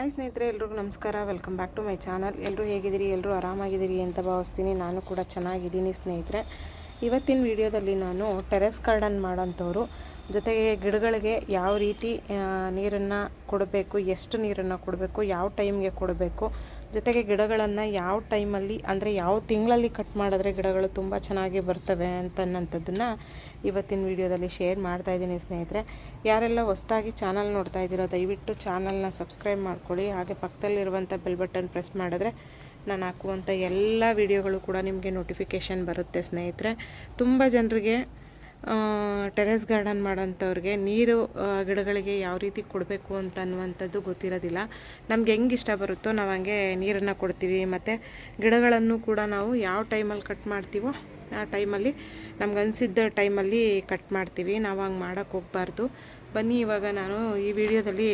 Hi ಸ್ನೇಹಿತರೆ, ಎಲ್ರಿಗೂ ನಮಸ್ಕಾರ. Welcome back to my channel. ಎಲ್ಲರೂ ಹೇಗಿದ್ದೀರಿ? ಎಲ್ಲರೂ ಆರಾಮಾಗಿದ್ದೀರಿ ಅಂತ ಭಾವಿಸ್ತೀನಿ. ನಾನು ಕೂಡ ಚೆನ್ನಾಗಿದ್ದೀನಿ ಸ್ನೇಹಿತರೆ. ಇವತ್ತಿನ ವಿಡಿಯೋದಲ್ಲಿ ನಾನು ಟೆರೆಸ್ ಗಾರ್ಡನ್ ಮಾಡೋಂಥವ್ರು, ಜೊತೆಗೆ ಗಿಡಗಳಿಗೆ ಯಾವ ರೀತಿ ನೀರನ್ನು ಕೊಡಬೇಕು, ಎಷ್ಟು ನೀರನ್ನು ಕೊಡಬೇಕು, ಯಾವ ಟೈಮ್ಗೆ ಕೊಡಬೇಕು, ಜೊತೆಗೆ ಗಿಡಗಳನ್ನು ಯಾವ ಟೈಮಲ್ಲಿ ಅಂದರೆ ಯಾವ ತಿಂಗಳಲ್ಲಿ ಕಟ್ ಮಾಡಿದ್ರೆ ಗಿಡಗಳು ತುಂಬ ಚೆನ್ನಾಗಿ ಬರ್ತವೆ ಅಂತನ್ನೋಂಥದ್ದನ್ನು ಇವತ್ತಿನ ವಿಡಿಯೋದಲ್ಲಿ ಶೇರ್ ಮಾಡ್ತಾಯಿದ್ದೀನಿ ಸ್ನೇಹಿತರೆ. ಯಾರೆಲ್ಲ ಹೊಸದಾಗಿ ಚಾನಲ್ ನೋಡ್ತಾ ಇದ್ದೀರೋ ದಯವಿಟ್ಟು ಚಾನಲ್ನ ಸಬ್ಸ್ಕ್ರೈಬ್ ಮಾಡ್ಕೊಳ್ಳಿ. ಹಾಗೆ ಪಕ್ಕದಲ್ಲಿರುವಂಥ ಬೆಲ್ ಬಟನ್ ಪ್ರೆಸ್ ಮಾಡಿದ್ರೆ ನಾನು ಹಾಕುವಂಥ ಎಲ್ಲ ವಿಡಿಯೋಗಳು ಕೂಡ ನಿಮಗೆ ನೋಟಿಫಿಕೇಷನ್ ಬರುತ್ತೆ ಸ್ನೇಹಿತರೆ. ತುಂಬ ಜನರಿಗೆ ಟೆರೆಸ್ ಗಾರ್ಡನ್ ಮಾಡೋಂಥವ್ರಿಗೆ ನೀರು ಗಿಡಗಳಿಗೆ ಯಾವ ರೀತಿ ಕೊಡಬೇಕು ಅಂತ ಅನ್ನುವಂಥದ್ದು ಗೊತ್ತಿರೋದಿಲ್ಲ. ನಮ್ಗೆ ಹೆಂಗೆ ಇಷ್ಟ ಬರುತ್ತೋ ನಾವು ಹಂಗೆ ನೀರನ್ನು ಕೊಡ್ತೀವಿ. ಮತ್ತು ಗಿಡಗಳನ್ನು ಕೂಡ ನಾವು ಯಾವ ಟೈಮಲ್ಲಿ ಕಟ್ ಮಾಡ್ತೀವೋ ಆ ಟೈಮಲ್ಲಿ ನಮ್ಗೆ ಅನಿಸಿದ್ದ ಟೈಮಲ್ಲಿ ಕಟ್ ಮಾಡ್ತೀವಿ. ನಾವು ಹಂಗೆ ಮಾಡೋಕ್ಕೆ ಹೋಗಬಾರ್ದು. ಬನ್ನಿ ಇವಾಗ ನಾನು ಈ ವಿಡಿಯೋದಲ್ಲಿ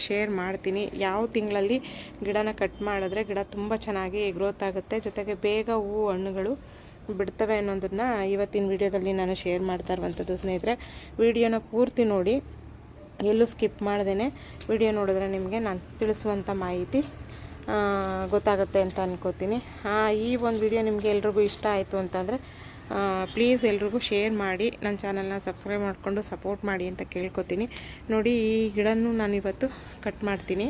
ಶೇರ್ ಮಾಡ್ತೀನಿ ಯಾವ ತಿಂಗಳಲ್ಲಿ ಗಿಡನ ಕಟ್ ಮಾಡಿದ್ರೆ ಗಿಡ ತುಂಬ ಚೆನ್ನಾಗಿ ಗ್ರೋತ್ ಆಗುತ್ತೆ, ಜೊತೆಗೆ ಬೇಗ ಹೂವು ಹಣ್ಣುಗಳು ಬಿಡ್ತವೆ ಅನ್ನೋದನ್ನು ಇವತ್ತಿನ ವಿಡಿಯೋದಲ್ಲಿ ನಾನು ಶೇರ್ ಮಾಡ್ತಾ ಇರುವಂಥದ್ದು ಸ್ನೇಹಿತರೆ. ವಿಡಿಯೋನ ಪೂರ್ತಿ ನೋಡಿ, ಎಲ್ಲೂ ಸ್ಕಿಪ್ ಮಾಡ್ದೇ ವಿಡಿಯೋ ನೋಡಿದ್ರೆ ನಿಮಗೆ ನಾನು ತಿಳಿಸುವಂಥ ಮಾಹಿತಿ ಗೊತ್ತಾಗುತ್ತೆ ಅಂತ ಅನ್ಕೋತೀನಿ. ಈ ಒಂದು ವಿಡಿಯೋ ನಿಮಗೆ ಎಲ್ರಿಗೂ ಇಷ್ಟ ಆಯಿತು ಅಂತಂದರೆ ಪ್ಲೀಸ್ ಎಲ್ರಿಗೂ ಶೇರ್ ಮಾಡಿ, ನನ್ನ ಚಾನಲ್ನ ಸಬ್ಸ್ಕ್ರೈಬ್ ಮಾಡಿಕೊಂಡು ಸಪೋರ್ಟ್ ಮಾಡಿ ಅಂತ ಕೇಳ್ಕೊತೀನಿ. ನೋಡಿ, ಈ ಗಿಡನೂ ನಾನು ಇವತ್ತು ಕಟ್ ಮಾಡ್ತೀನಿ.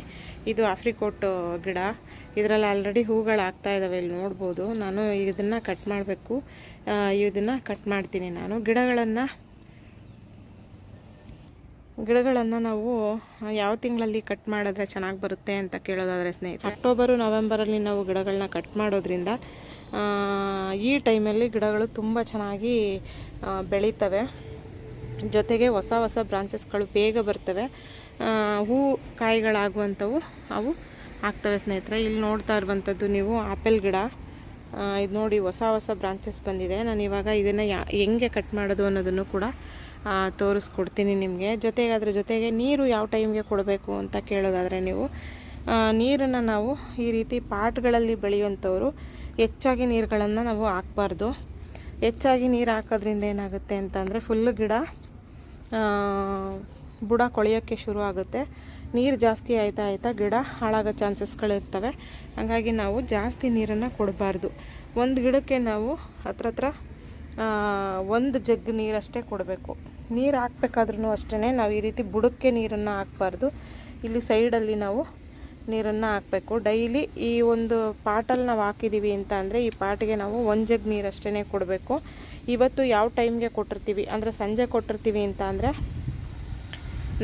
ಇದು ಆಫ್ರಿಕೋಟ್ ಗಿಡ. ಇದರಲ್ಲಿ ಆಲ್ರೆಡಿ ಹೂಗಳು ಆಗ್ತಾ ಇದ್ದಾವೆ, ಇಲ್ಲಿ ನೋಡ್ಬೋದು. ನಾನು ಇದನ್ನು ಕಟ್ ಮಾಡಬೇಕು, ಇದನ್ನು ಕಟ್ ಮಾಡ್ತೀನಿ. ನಾನು ಗಿಡಗಳನ್ನು ನಾವು ಯಾವ ತಿಂಗಳಲ್ಲಿ ಕಟ್ ಮಾಡಿದ್ರೆ ಚೆನ್ನಾಗಿ ಬರುತ್ತೆ ಅಂತ ಕೇಳೋದಾದರೆ ಸ್ನೇಹಿತರೆ, ಅಕ್ಟೋಬರು ನವೆಂಬರಲ್ಲಿ ನಾವು ಗಿಡಗಳನ್ನ ಕಟ್ ಮಾಡೋದ್ರಿಂದ ಈ ಟೈಮಲ್ಲಿ ಗಿಡಗಳು ತುಂಬ ಚೆನ್ನಾಗಿ ಬೆಳೀತವೆ, ಜೊತೆಗೆ ಹೊಸ ಹೊಸ ಬ್ರಾಂಚಸ್ಗಳು ಬೇಗ ಬರ್ತವೆ, ಹೂ ಕಾಯಿಗಳಾಗುವಂಥವು ಅವು ಆಗ್ತವೆ ಸ್ನೇಹಿತರೆ. ಇಲ್ಲಿ ನೋಡ್ತಾ ಇರುವಂಥದ್ದು ನೀವು ಆಪಲ್ ಗಿಡ. ಇದು ನೋಡಿ, ಹೊಸ ಹೊಸ ಬ್ರಾಂಚಸ್ ಬಂದಿದೆ. ನಾನು ಇವಾಗ ಇದನ್ನು ಹೆಂಗೆ ಕಟ್ ಮಾಡೋದು ಅನ್ನೋದನ್ನು ಕೂಡ ತೋರಿಸ್ಕೊಡ್ತೀನಿ ನಿಮಗೆ. ಜೊತೆಗೆ ಅದ್ರ ಜೊತೆಗೆ ನೀರು ಯಾವ ಟೈಮ್ಗೆ ಕೊಡಬೇಕು ಅಂತ ಕೇಳೋದಾದರೆ, ನೀವು ನೀರನ್ನು ನಾವು ಈ ರೀತಿ ಪಾಟ್ಗಳಲ್ಲಿ ಬೆಳೆಯುವಂಥವ್ರು ಹೆಚ್ಚಾಗಿ ನೀರುಗಳನ್ನು ನಾವು ಹಾಕಬಾರ್ದು. ಹೆಚ್ಚಾಗಿ ನೀರು ಹಾಕೋದ್ರಿಂದ ಏನಾಗುತ್ತೆ ಅಂತಂದರೆ ಫುಲ್ಲು ಗಿಡ ಬುಡ ಕೊಳೆಯೋಕ್ಕೆ ಶುರು ಆಗುತ್ತೆ. ನೀರು ಜಾಸ್ತಿ ಆಯ್ತಾ ಗಿಡ ಹಾಳಾಗೋ ಚಾನ್ಸಸ್ಗಳಿರ್ತವೆ. ಹಾಗಾಗಿ ನಾವು ಜಾಸ್ತಿ ನೀರನ್ನು ಕೊಡಬಾರ್ದು. ಒಂದು ಗಿಡಕ್ಕೆ ನಾವು ಹತ್ರ 1 ಜಗ್ ನೀರಷ್ಟೇ ಕೊಡಬೇಕು. ನೀರು ಹಾಕ್ಬೇಕಾದ್ರೂ ಅಷ್ಟೇ ನಾವು ಈ ರೀತಿ ಬುಡಕ್ಕೆ ನೀರನ್ನು ಹಾಕಬಾರ್ದು. ಇಲ್ಲಿ ಸೈಡಲ್ಲಿ ನಾವು ನೀರನ್ನು ಹಾಕಬೇಕು. ಡೈಲಿ ಈ ಒಂದು ಪಾಟಲ್ಲಿ ನಾವು ಹಾಕಿದ್ದೀವಿ ಅಂತ ಅಂದರೆ ಈ ಪಾಟಿಗೆ ನಾವು 1 ಜಗ್ ನೀರಷ್ಟೇ ಕೊಡಬೇಕು. ಇವತ್ತು ಯಾವ ಟೈಮ್ಗೆ ಕೊಟ್ಟಿರ್ತೀವಿ ಅಂದರೆ ಸಂಜೆ ಕೊಟ್ಟಿರ್ತೀವಿ ಅಂತ ಅಂದರೆ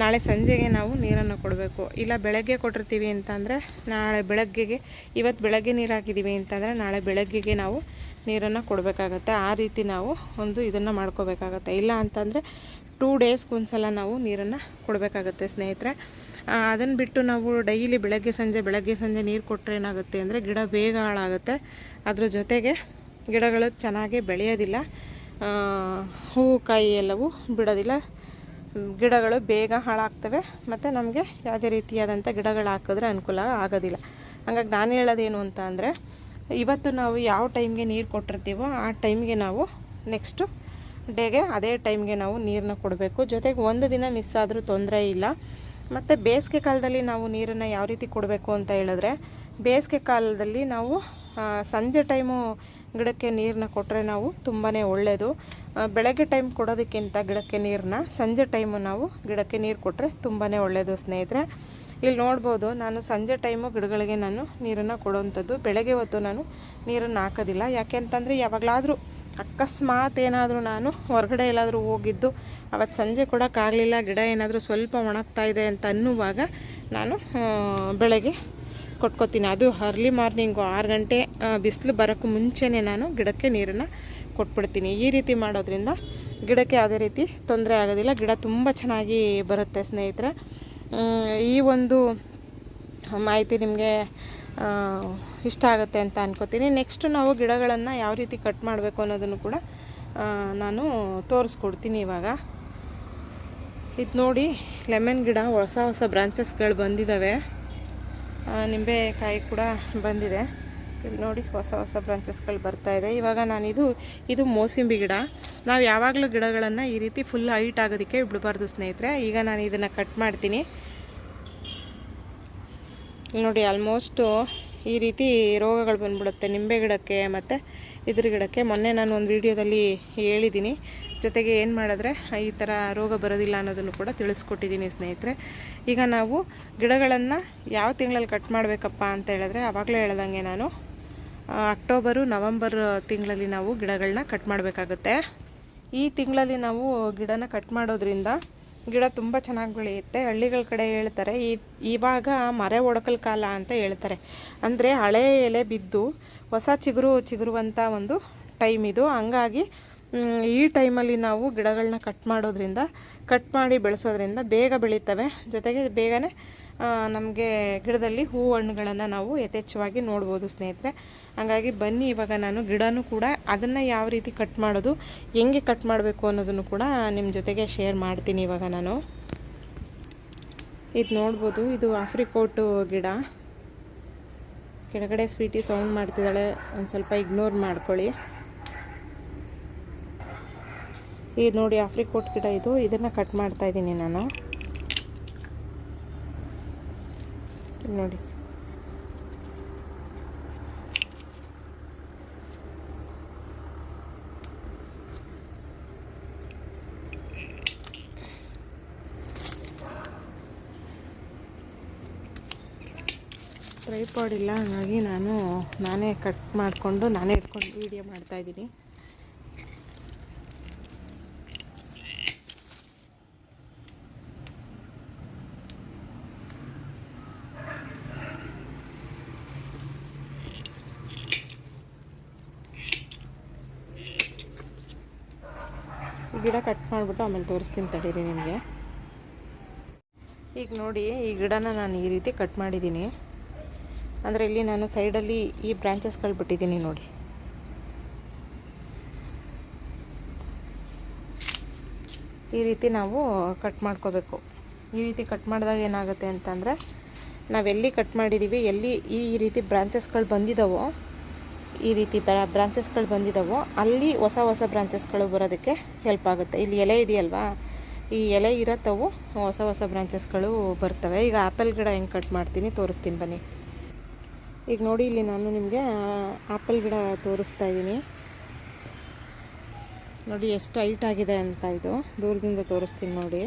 ನಾಳೆ ಸಂಜೆಗೆ ನಾವು ನೀರನ್ನು ಕೊಡಬೇಕು. ಇಲ್ಲ ಬೆಳಗ್ಗೆ ಕೊಟ್ಟಿರ್ತೀವಿ ಅಂತಂದರೆ ನಾಳೆ ಬೆಳಗ್ಗೆಗೆ, ಇವತ್ತು ಬೆಳಗ್ಗೆ ನೀರು ಹಾಕಿದ್ದೀವಿ ಅಂತಂದರೆ ನಾಳೆ ಬೆಳಗ್ಗೆಗೆ ನಾವು ನೀರನ್ನು ಕೊಡಬೇಕಾಗತ್ತೆ. ಆ ರೀತಿ ನಾವು ಒಂದು ಇದನ್ನು ಮಾಡ್ಕೋಬೇಕಾಗತ್ತೆ. ಇಲ್ಲ ಅಂತಂದರೆ 2 ಡೇಸ್ಗೊಂದ್ಸಲ ನಾವು ನೀರನ್ನು ಕೊಡಬೇಕಾಗತ್ತೆ ಸ್ನೇಹಿತರೆ. ಅದನ್ನು ಬಿಟ್ಟು ನಾವು ಡೈಲಿ ಬೆಳಗ್ಗೆ ಸಂಜೆ ನೀರು ಕೊಟ್ಟರೆ ಏನಾಗುತ್ತೆ ಅಂದರೆ ಗಿಡ ಬೇಗ ಹಾಳಾಗುತ್ತೆ. ಅದ್ರ ಜೊತೆಗೆ ಗಿಡಗಳು ಚೆನ್ನಾಗಿ ಬೆಳೆಯೋದಿಲ್ಲ, ಹೂವು ಕಾಯಿ ಎಲ್ಲವೂ ಬಿಡೋದಿಲ್ಲ, ಗಿಡಗಳು ಬೇಗ ಹಾಳಾಗ್ತವೆ. ಮತ್ತು ನಮಗೆ ಯಾವುದೇ ರೀತಿಯಾದಂಥ ಗಿಡಗಳು ಹಾಕಿದ್ರೆ ಅನುಕೂಲ ಆಗೋದಿಲ್ಲ. ಹಾಗಾಗಿ ನಾನು ಹೇಳೋದೇನು ಅಂತ ಅಂದರೆ, ಇವತ್ತು ನಾವು ಯಾವ ಟೈಮ್ಗೆ ನೀರು ಕೊಟ್ಟಿರ್ತೀವೋ ಆ ಟೈಮ್ಗೆ ನಾವು ನೆಕ್ಸ್ಟು ಡೇಗೆ ಅದೇ ಟೈಮ್ಗೆ ನಾವು ನೀರನ್ನ ಕೊಡಬೇಕು. ಜೊತೆಗೆ ಒಂದು ದಿನ ಮಿಸ್ ಆದರೂ ತೊಂದರೆ ಇಲ್ಲ. ಮತ್ತು ಬೇಸಿಗೆ ಕಾಲದಲ್ಲಿ ನಾವು ನೀರನ್ನು ಯಾವ ರೀತಿ ಕೊಡಬೇಕು ಅಂತ ಹೇಳಿದ್ರೆ, ಬೇಸಿಗೆ ಕಾಲದಲ್ಲಿ ನಾವು ಸಂಜೆ ಟೈಮು ಗಿಡಕ್ಕೆ ನೀರನ್ನ ಕೊಟ್ಟರೆ ನಾವು ತುಂಬಾ ಒಳ್ಳೆಯದು. ಬೆಳಗ್ಗೆ ಟೈಮ್ ಕೊಡೋದಕ್ಕಿಂತ ಗಿಡಕ್ಕೆ ನೀರನ್ನ ಸಂಜೆ ಟೈಮು ನಾವು ಗಿಡಕ್ಕೆ ನೀರು ಕೊಟ್ಟರೆ ತುಂಬಾ ಒಳ್ಳೆಯದು ಸ್ನೇಹಿತರೆ. ಇಲ್ಲಿ ನೋಡ್ಬೋದು, ನಾನು ಸಂಜೆ ಟೈಮು ಗಿಡಗಳಿಗೆ ನಾನು ನೀರನ್ನು ಕೊಡೋವಂಥದ್ದು. ಬೆಳಗ್ಗೆ ಹೊತ್ತು ನಾನು ನೀರನ್ನು ಹಾಕೋದಿಲ್ಲ. ಯಾಕೆ ಅಂತಂದರೆ ಯಾವಾಗಲಾದರೂ ಅಕಸ್ಮಾತ್ ಏನಾದರೂ ನಾನು ಹೊರಗಡೆ ಎಲ್ಲಾದರೂ ಹೋಗಿದ್ದು ಅವತ್ತು ಸಂಜೆ ಕೊಡೋಕ್ಕಾಗಲಿಲ್ಲ, ಗಿಡ ಏನಾದರೂ ಸ್ವಲ್ಪ ಒಣಗ್ತಾ ಇದೆ ಅಂತ ಅನ್ನುವಾಗ ನಾನು ಬೆಳಗ್ಗೆ ಕೊಟ್ಕೋತೀನಿ. ಅದು ಅರ್ಲಿ ಮಾರ್ನಿಂಗು 6 ಗಂಟೆ ಬಿಸಿಲು ಬರೋಕ್ಕೂ ಮುಂಚೆನೇ ನಾನು ಗಿಡಕ್ಕೆ ನೀರನ್ನು ಕೊಟ್ಬಿಡ್ತೀನಿ. ಈ ರೀತಿ ಮಾಡೋದ್ರಿಂದ ಗಿಡಕ್ಕೆ ಯಾವುದೇ ರೀತಿ ತೊಂದರೆ ಆಗೋದಿಲ್ಲ, ಗಿಡ ತುಂಬ ಚೆನ್ನಾಗಿ ಬರುತ್ತೆ ಸ್ನೇಹಿತರೆ. ಈ ಒಂದು ಮಾಹಿತಿ ನಿಮಗೆ ಇಷ್ಟ ಆಗುತ್ತೆ ಅಂತ ಅನ್ಕೋತೀನಿ. ನೆಕ್ಸ್ಟು ನಾವು ಗಿಡಗಳನ್ನು ಯಾವ ರೀತಿ ಕಟ್ ಮಾಡಬೇಕು ಅನ್ನೋದನ್ನು ಕೂಡ ನಾನು ತೋರಿಸ್ಕೊಡ್ತೀನಿ ಇವಾಗ. ಇದು ನೋಡಿ, ಲೆಮನ್ ಗಿಡ ಹೊಸ ಹೊಸ ಬ್ರಾಂಚಸ್ಗಳು ಬಂದಿದ್ದಾವೆ, ನಿಂಬೆಕಾಯಿ ಕೂಡ ಬಂದಿದೆ. ಇಲ್ಲಿ ನೋಡಿ, ಹೊಸ ಹೊಸ ಬ್ರಾಂಚಸ್ಗಳು ಬರ್ತಾಯಿದೆ. ಇವಾಗ ನಾನು ಇದು ಮೋಸಂಬಿ ಗಿಡ. ನಾವು ಯಾವಾಗಲೂ ಗಿಡಗಳನ್ನು ಈ ರೀತಿ ಫುಲ್ ಹೈಟ್ ಆಗೋದಕ್ಕೆ ಬಿಡಬಾರ್ದು ಸ್ನೇಹಿತರೆ. ಈಗ ನಾನು ಇದನ್ನು ಕಟ್ ಮಾಡ್ತೀನಿ. ಇಲ್ಲಿ ನೋಡಿ ಆಲ್ಮೋಸ್ಟು ಈ ರೀತಿ ರೋಗಗಳು ಬಂದ್ಬಿಡುತ್ತೆ ನಿಂಬೆ ಗಿಡಕ್ಕೆ ಮತ್ತು ಇದ್ರ ಗಿಡಕ್ಕೆ. ಮೊನ್ನೆ ನಾನು ಒಂದು ವಿಡಿಯೋದಲ್ಲಿ ಹೇಳಿದ್ದೀನಿ. ಜೊತೆಗೆ ಏನು ಮಾಡಿದ್ರೆ ಈ ಥರ ರೋಗ ಬರೋದಿಲ್ಲ ಅನ್ನೋದನ್ನು ಕೂಡ ತಿಳಿಸ್ಕೊಟ್ಟಿದ್ದೀನಿ ಸ್ನೇಹಿತರೆ. ಈಗ ನಾವು ಗಿಡಗಳನ್ನು ಯಾವ ತಿಂಗಳಲ್ಲಿ ಕಟ್ ಮಾಡಬೇಕಪ್ಪ ಅಂತ ಹೇಳಿದ್ರೆ, ಆವಾಗಲೇ ಹೇಳ್ದಂಗೆ ನಾನು ಅಕ್ಟೋಬರು ನವಂಬರ್ ತಿಂಗಳಲ್ಲಿ ನಾವು ಗಿಡಗಳನ್ನ ಕಟ್ ಮಾಡಬೇಕಾಗುತ್ತೆ. ಈ ತಿಂಗಳಲ್ಲಿ ನಾವು ಗಿಡನ ಕಟ್ ಮಾಡೋದ್ರಿಂದ ಗಿಡ ತುಂಬ ಚೆನ್ನಾಗಿ ಬೆಳೆಯುತ್ತೆ. ಹಳ್ಳಿಗಳ ಕಡೆ ಹೇಳ್ತಾರೆ ಇವಾಗ ಮರೆ ಒಡಕಲ್ ಕಾಲ ಅಂತ ಹೇಳ್ತಾರೆ. ಅಂದರೆ ಹಳೆ ಎಲೆ ಬಿದ್ದು ಹೊಸ ಚಿಗುರುವಂಥ ಒಂದು ಟೈಮ್ ಇದು. ಹಂಗಾಗಿ ಈ ಟೈಮಲ್ಲಿ ನಾವು ಗಿಡಗಳನ್ನ ಕಟ್ ಮಾಡಿ ಬೆಳೆಸೋದ್ರಿಂದ ಬೇಗ ಬೆಳೀತವೆ. ಜೊತೆಗೆ ಬೇಗನೆ ನಮಗೆ ಗಿಡದಲ್ಲಿ ಹೂವು ಹಣ್ಣುಗಳನ್ನು ನಾವು ಯಥೇಚ್ಛವಾಗಿ ನೋಡ್ಬೋದು ಸ್ನೇಹಿತರೆ. ಹಾಗಾಗಿ ಬನ್ನಿ ಇವಾಗ ನಾನು ಗಿಡನೂ ಕೂಡ ಅದನ್ನು ಯಾವ ರೀತಿ ಕಟ್ ಮಾಡೋದು, ಹೆಂಗೆ ಕಟ್ ಮಾಡಬೇಕು ಅನ್ನೋದನ್ನು ಕೂಡ ನಿಮ್ಮ ಜೊತೆಗೆ ಶೇರ್ ಮಾಡ್ತೀನಿ. ಇವಾಗ ನಾನು ಇದು ನೋಡ್ಬೋದು, ಇದು ಆಫ್ರಿಕೋಟು ಗಿಡ. ಕೆಳಗಡೆ ಸ್ವೀಟಿ ಸೌಂಡ್ ಮಾಡ್ತಿದ್ದಾಳೆ, ಒಂದು ಸ್ವಲ್ಪ ಇಗ್ನೋರ್ ಮಾಡ್ಕೊಳ್ಳಿ. ಇದು ನೋಡಿ ಆಫ್ರಿಕೋಟ್ ಗಿಡ ಇದು. ಇದನ್ನು ಕಟ್ ಮಾಡ್ತಾ ಇದ್ದೀನಿ ನಾನು. ನೋಡಿ ಟ್ರೈಪಾಡ್ ಇಲ್ಲ, ಹಾಗಾಗಿ ನಾನೇ ಕಟ್ ಮಾಡಿಕೊಂಡು ನಾನೇ ಇಟ್ಕೊಂಡು ವೀಡಿಯೋ ಮಾಡ್ತಾಯಿದ್ದೀನಿ. ಗಿಡ ಕಟ್ ಮಾಡಿಬಿಟ್ಟು ಆಮೇಲೆ ತೋರಿಸ್ತೀನಿ ತಡೀರಿ ನಿಮಗೆ. ಈಗ ನೋಡಿ ಈ ಗಿಡನ ನಾನು ಈ ರೀತಿ ಕಟ್ ಮಾಡಿದ್ದೀನಿ. ಅಂದರೆ ಇಲ್ಲಿ ನಾನು ಸೈಡಲ್ಲಿ ಈ ಬ್ರಾಂಚಸ್ಗಳು ಬಿಟ್ಟಿದ್ದೀನಿ ನೋಡಿ. ಈ ರೀತಿ ನಾವು ಕಟ್ ಮಾಡ್ಕೋಬೇಕು. ಈ ರೀತಿ ಕಟ್ ಮಾಡಿದಾಗ ಏನಾಗುತ್ತೆ ಅಂತಂದರೆ, ನಾವೆಲ್ಲಿ ಕಟ್ ಮಾಡಿದ್ದೀವಿ, ಎಲ್ಲಿ ಈ ರೀತಿ ಬ್ರಾಂಚಸ್ಗಳು ಬಂದಿದ್ದಾವೋ, ಈ ರೀತಿ ಬ್ರಾಂಚಸ್ಗಳು ಬಂದಿದ್ದಾವೋ ಅಲ್ಲಿ ಹೊಸ ಬ್ರಾಂಚಸ್ಗಳು ಬರೋದಕ್ಕೆ ಹೆಲ್ಪ್ ಆಗುತ್ತೆ. ಇಲ್ಲಿ ಎಲೆ ಇದೆಯಲ್ವಾ, ಈ ಎಲೆ ಇರತ್ತವು ಹೊಸ ಬ್ರಾಂಚಸ್ಗಳು ಬರ್ತವೆ. ಈಗ ಆ್ಯಪಲ್ ಗಿಡ ಹೆಂಗೆ ಕಟ್ ಮಾಡ್ತೀನಿ ತೋರಿಸ್ತೀನಿ ಬನ್ನಿ. ಈಗ ನೋಡಿ ಇಲ್ಲಿ ನಾನು ನಿಮಗೆ ಆ್ಯಪಲ್ ಗಿಡ ತೋರಿಸ್ತಾ ಇದ್ದೀನಿ. ನೋಡಿ ಎಷ್ಟು ಹೈಟ್ ಆಗಿದೆ ಅಂತ. ಇದು ದೂರದಿಂದ ತೋರಿಸ್ತೀನಿ ನೋಡಿ.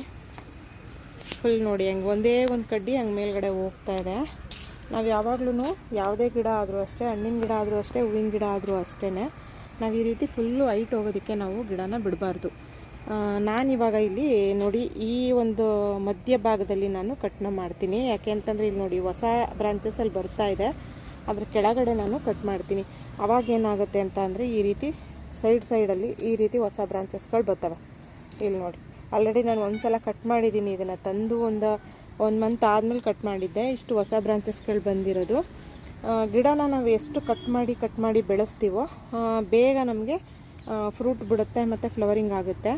ಫುಲ್ ನೋಡಿ ಹೆಂಗೆ ಒಂದೇ ಒಂದು ಕಡ್ಡಿ ಹಂಗೆ ಮೇಲ್ಗಡೆ ಹೋಗ್ತಾ ಇದೆ. ನಾವು ಯಾವಾಗ್ಲೂ ಯಾವುದೇ ಗಿಡ ಆದರೂ ಅಷ್ಟೇ, ಹಣ್ಣಿನ ಗಿಡ ಆದರೂ ಅಷ್ಟೇ, ಹೂವಿನ ಗಿಡ ಆದರೂ ಅಷ್ಟೇ, ನಾವು ಈ ರೀತಿ ಫುಲ್ಲು ಹೈಟ್ ಹೋಗೋದಕ್ಕೆ ನಾವು ಗಿಡನ ಬಿಡಬಾರ್ದು. ನಾನಿವಾಗ ಇಲ್ಲಿ ನೋಡಿ ಈ ಒಂದು ಮಧ್ಯ ಭಾಗದಲ್ಲಿ ನಾನು ಕಟ್ನ ಮಾಡ್ತೀನಿ. ಯಾಕೆ ಅಂತಂದರೆ ಇಲ್ಲಿ ನೋಡಿ ಹೊಸ ಬ್ರಾಂಚಸಲ್ಲಿ ಬರ್ತಾ ಇದೆ, ಅದ್ರ ಕೆಳಗಡೆ ನಾನು ಕಟ್ ಮಾಡ್ತೀನಿ. ಅವಾಗ ಏನಾಗುತ್ತೆ ಅಂತ ಅಂದರೆ ಈ ರೀತಿ ಸೈಡಲ್ಲಿ ಈ ರೀತಿ ಹೊಸ ಬ್ರಾಂಚಸ್ಗಳು ಬರ್ತವೆ. ಇಲ್ಲಿ ನೋಡಿ ಆಲ್ರೆಡಿ ನಾನು ಒಂದು ಸಲ ಕಟ್ ಮಾಡಿದ್ದೀನಿ. ಇದನ್ನು ತಂದು ಒಂದು ಮಂತ್ ಆದಮೇಲೆ ಕಟ್ ಮಾಡಿದ್ದೆ. ಇಷ್ಟು ಹೊಸ ಬ್ರಾಂಚಸ್ಗಳು ಬಂದಿರೋದು. ಗಿಡನ ನಾವು ಎಷ್ಟು ಕಟ್ ಮಾಡಿ ಬೆಳೆಸ್ತೀವೋ ಬೇಗ ನಮಗೆ ಫ್ರೂಟ್ ಬಿಡುತ್ತೆ ಮತ್ತು ಫ್ಲವರಿಂಗ್ ಆಗುತ್ತೆ.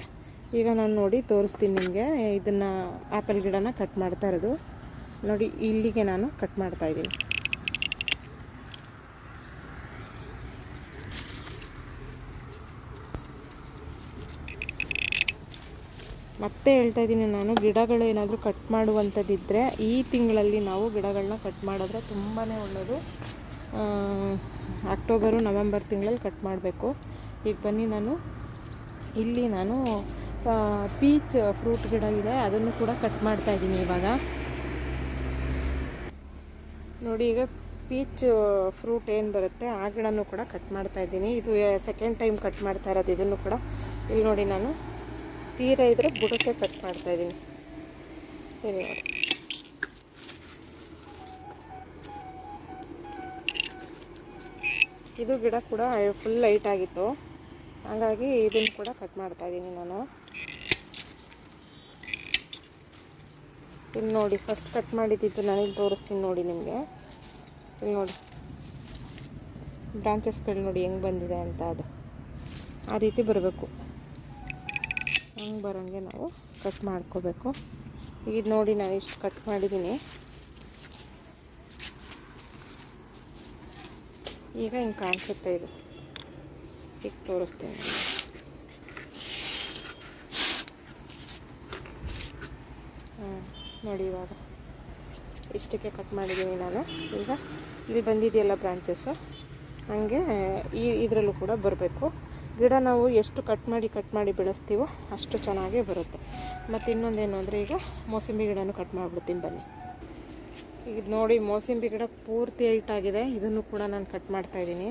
ಈಗ ನಾನು ನೋಡಿ ತೋರಿಸ್ತೀನಿ ನಿಮಗೆ. ಇದನ್ನು ಆ್ಯಪಲ್ ಗಿಡನ ಕಟ್ ಮಾಡ್ತಾ ಇರೋದು ನೋಡಿ. ಇಲ್ಲಿಗೆ ನಾನು ಕಟ್ ಮಾಡ್ತಾಯಿದ್ದೀನಿ. ಮತ್ತೆ ಹೇಳ್ತಾ ಇದ್ದೀನಿ ನಾನು, ಗಿಡಗಳು ಏನಾದರೂ ಕಟ್ ಮಾಡುವಂಥದ್ದಿದ್ದರೆ ಈ ತಿಂಗಳಲ್ಲಿ ನಾವು ಗಿಡಗಳನ್ನ ಕಟ್ ಮಾಡಿದ್ರೆ ತುಂಬಾ ಒಳ್ಳೆಯದು. ಅಕ್ಟೋಬರು ನವಂಬರ್ ತಿಂಗಳಲ್ಲಿ ಕಟ್ ಮಾಡಬೇಕು. ಈಗ ಬನ್ನಿ ಇಲ್ಲಿ ನಾನು ಪೀಚ್ ಫ್ರೂಟ್ ಗಿಡ ಇದೆ, ಅದನ್ನು ಕೂಡ ಕಟ್ ಮಾಡ್ತಾಯಿದ್ದೀನಿ ಇವಾಗ ನೋಡಿ. ಈಗ ಪೀಚ್ ಫ್ರೂಟ್ ಏನು ಬರುತ್ತೆ ಆ ಗಿಡನೂ ಕೂಡ ಕಟ್ ಮಾಡ್ತಾಯಿದ್ದೀನಿ. ಇದು ಸೆಕೆಂಡ್ ಟೈಮ್ ಕಟ್ ಮಾಡ್ತಾ ಇರೋದು. ಇದನ್ನು ಕೂಡ ಇಲ್ಲಿ ನೋಡಿ ನಾನು ತೀರ ಇದ್ರೆ ಬುಡಕ್ಕೆ ಕಟ್ ಮಾಡ್ತಾಯಿದ್ದೀನಿ. ಸರಿ ನೋಡಿ, ಇದು ಗಿಡ ಕೂಡ ಫುಲ್ ಹೈಟ್ ಆಗಿತ್ತು, ಹಾಗಾಗಿ ಇದನ್ನು ಕೂಡ ಕಟ್ ಮಾಡ್ತಾಯಿದ್ದೀನಿ ನಾನು. ಇಲ್ಲಿ ನೋಡಿ ಫಸ್ಟ್ ಕಟ್ ಮಾಡಿದ್ದು ನಾನಿಲ್ಲಿ ತೋರಿಸ್ತೀನಿ ನೋಡಿ ನಿಮಗೆ. ಇಲ್ಲಿ ನೋಡಿ ಬ್ರಾಂಚಸ್ಗಳು ನೋಡಿ ಹೆಂಗೆ ಬಂದಿದೆ ಅಂತ. ಅದು ಆ ರೀತಿ ಬರಬೇಕು, ಹಂಗೆ ಬರೋಂಗೆ ನಾವು ಕಟ್ ಮಾಡ್ಕೋಬೇಕು. ಇದು ನೋಡಿ ನಾನು ಇಷ್ಟು ಕಟ್ ಮಾಡಿದ್ದೀನಿ. ಈಗ ಹಿಂಗೆ ಕಾಣಿಸುತ್ತೆ ಇದು. ಈಗ ತೋರಿಸ್ತೀನಿ ನೋಡಿ. ಇವಾಗ ಇಷ್ಟಕ್ಕೆ ಕಟ್ ಮಾಡಿದ್ದೀನಿ ನಾನು. ಈಗ ಇಲ್ಲಿ ಬಂದಿದೆಯಲ್ಲ ಬ್ರಾಂಚಸ್ಸು, ಹಾಗೆ ಇದರಲ್ಲೂ ಕೂಡ ಬರಬೇಕು. ಗಿಡ ನಾವು ಎಷ್ಟು ಕಟ್ ಮಾಡಿ ಬೆಳೆಸ್ತೀವೋ ಅಷ್ಟು ಚೆನ್ನಾಗೇ ಬರುತ್ತೆ. ಮತ್ತು ಇನ್ನೊಂದೇನು ಅಂದರೆ ಈಗ ಮೋಸಂಬಿ ಗಿಡನೂ ಕಟ್ ಮಾಡಿಬಿಡ್ತೀನಿ ಬನ್ನಿ. ಈಗ ನೋಡಿ ಮೋಸಂಬಿ ಗಿಡ ಪೂರ್ತಿ ಹೈಟ್ ಆಗಿದೆ, ಇದನ್ನು ಕೂಡ ನಾನು ಕಟ್ ಮಾಡ್ತಾಯಿದ್ದೀನಿ.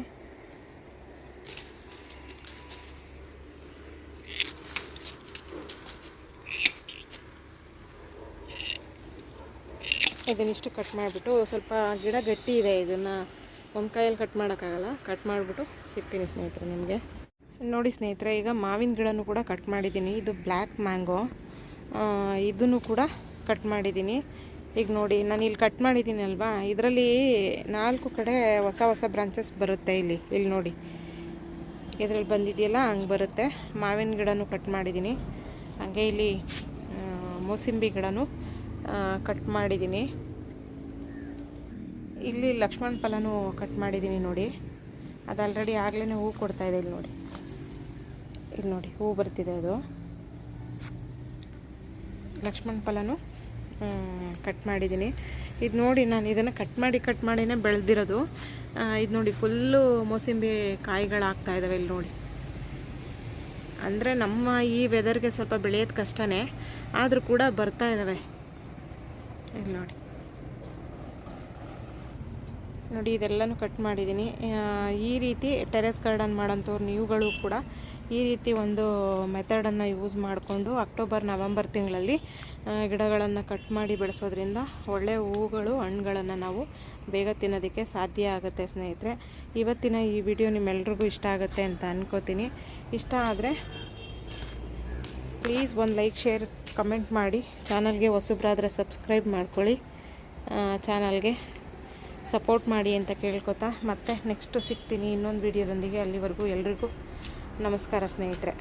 ಇದನ್ನಿಷ್ಟು ಕಟ್ ಮಾಡಿಬಿಟ್ಟು, ಸ್ವಲ್ಪ ಗಿಡ ಗಟ್ಟಿ ಇದೆ, ಇದನ್ನು ಒಂದು ಕೈಯಲ್ಲಿ ಕಟ್ ಮಾಡೋಕ್ಕಾಗಲ್ಲ, ಕಟ್ ಮಾಡಿಬಿಟ್ಟು ಸಿಗ್ತೀನಿ ಸ್ನೇಹಿತರೆ ನಿಮಗೆ. ನೋಡಿ ಸ್ನೇಹಿತರೆ, ಈಗ ಮಾವಿನ ಗಿಡನೂ ಕೂಡ ಕಟ್ ಮಾಡಿದ್ದೀನಿ. ಇದು ಬ್ಲ್ಯಾಕ್ ಮ್ಯಾಂಗೋ, ಇದನ್ನು ಕೂಡ ಕಟ್ ಮಾಡಿದ್ದೀನಿ. ಈಗ ನೋಡಿ ನಾನು ಇಲ್ಲಿ ಕಟ್ ಮಾಡಿದ್ದೀನಿ ಅಲ್ವಾ, ಇದರಲ್ಲಿ 4 ಕಡೆ ಹೊಸ ಬ್ರಾಂಚಸ್ ಬರುತ್ತೆ. ಇಲ್ಲಿ ನೋಡಿ, ಇದರಲ್ಲಿ ಬಂದಿದೆಯಲ್ಲ ಹಂಗೆ ಬರುತ್ತೆ. ಮಾವಿನ ಗಿಡನೂ ಕಟ್ ಮಾಡಿದ್ದೀನಿ, ಹಾಗೆ ಇಲ್ಲಿ ಮೋಸಂಬಿ ಗಿಡನೂ ಕಟ್ ಮಾಡಿದ್ದೀನಿ. ಇಲ್ಲಿ ಲಕ್ಷ್ಮಣ ಫಲನೂ ಕಟ್ ಮಾಡಿದ್ದೀನಿ ನೋಡಿ, ಅದು ಆಲ್ರೆಡಿ ಆಗಲೇ ಹೂ ಕೊಡ್ತಾಯಿದೆ. ಇಲ್ಲಿ ನೋಡಿ ಹೂ ಬರ್ತಿದೆ, ಅದು ಲಕ್ಷ್ಮಣ ಫಲನೂ ಕಟ್ ಮಾಡಿದ್ದೀನಿ. ಇದು ನೋಡಿ ನಾನು ಇದನ್ನು ಕಟ್ ಮಾಡಿನೇ ಬೆಳೆದಿರೋದು. ಇದು ನೋಡಿ ಫುಲ್ಲು ಮೋಸಂಬಿ ಕಾಯಿಗಳಾಗ್ತಾ ಇದ್ದಾವೆ. ಇಲ್ಲಿ ನೋಡಿ, ಅಂದರೆ ನಮ್ಮ ಈ ವೆದರ್ಗೆ ಸ್ವಲ್ಪ ಬೆಳೆಯೋದು ಕಷ್ಟನೇ, ಆದರೂ ಕೂಡ ಬರ್ತಾ ಇದ್ದಾವೆ. ಇಲ್ಲಿ ನೋಡಿ ಇದೆಲ್ಲನೂ ಕಟ್ ಮಾಡಿದ್ದೀನಿ. ಈ ರೀತಿ ಟೆರೆಸ್ ಗಾರ್ಡನ್ ಮಾಡೋಂಥವ್ರು ನೀವುಗಳು ಕೂಡ ಈ ರೀತಿ ಒಂದು ಮೆಥಡನ್ನು ಯೂಸ್ ಮಾಡಿಕೊಂಡು ಅಕ್ಟೋಬರ್ ನವಂಬರ್ ತಿಂಗಳಲ್ಲಿ ಗಿಡಗಳನ್ನು ಕಟ್ ಮಾಡಿ ಬೆಳೆಸೋದ್ರಿಂದ ಒಳ್ಳೆಯ ಹೂಗಳು ಹಣ್ಣುಗಳನ್ನು ನಾವು ಬೇಗ ತಿನ್ನೋದಕ್ಕೆ ಸಾಧ್ಯ ಆಗುತ್ತೆ ಸ್ನೇಹಿತರೆ. ಇವತ್ತಿನ ಈ ವಿಡಿಯೋ ನಿಮ್ಮೆಲ್ರಿಗೂ ಇಷ್ಟ ಆಗುತ್ತೆ ಅಂತ ಅಂದ್ಕೋತೀನಿ. ಇಷ್ಟ ಆದರೆ ಪ್ಲೀಸ್ ಒಂದು ಲೈಕ್, ಶೇರ್, ಕಮೆಂಟ್ ಮಾಡಿ. ಚಾನಲ್ಗೆ ಹೊಸಬ್ರಾದರೆ ಸಬ್ಸ್ಕ್ರೈಬ್ ಮಾಡ್ಕೊಳ್ಳಿ, ಚಾನಲ್ಗೆ ಸಪೋರ್ಟ್ ಮಾಡಿ ಅಂತ ಕೇಳ್ಕೊತಾ ಮತ್ತೆ ನೆಕ್ಸ್ಟು ಸಿಗ್ತೀನಿ ಇನ್ನೊಂದು ವಿಡಿಯೋದೊಂದಿಗೆ. ಅಲ್ಲಿವರೆಗೂ ಎಲ್ರಿಗೂ ನಮಸ್ಕಾರ ಸ್ನೇಹಿತರೆ.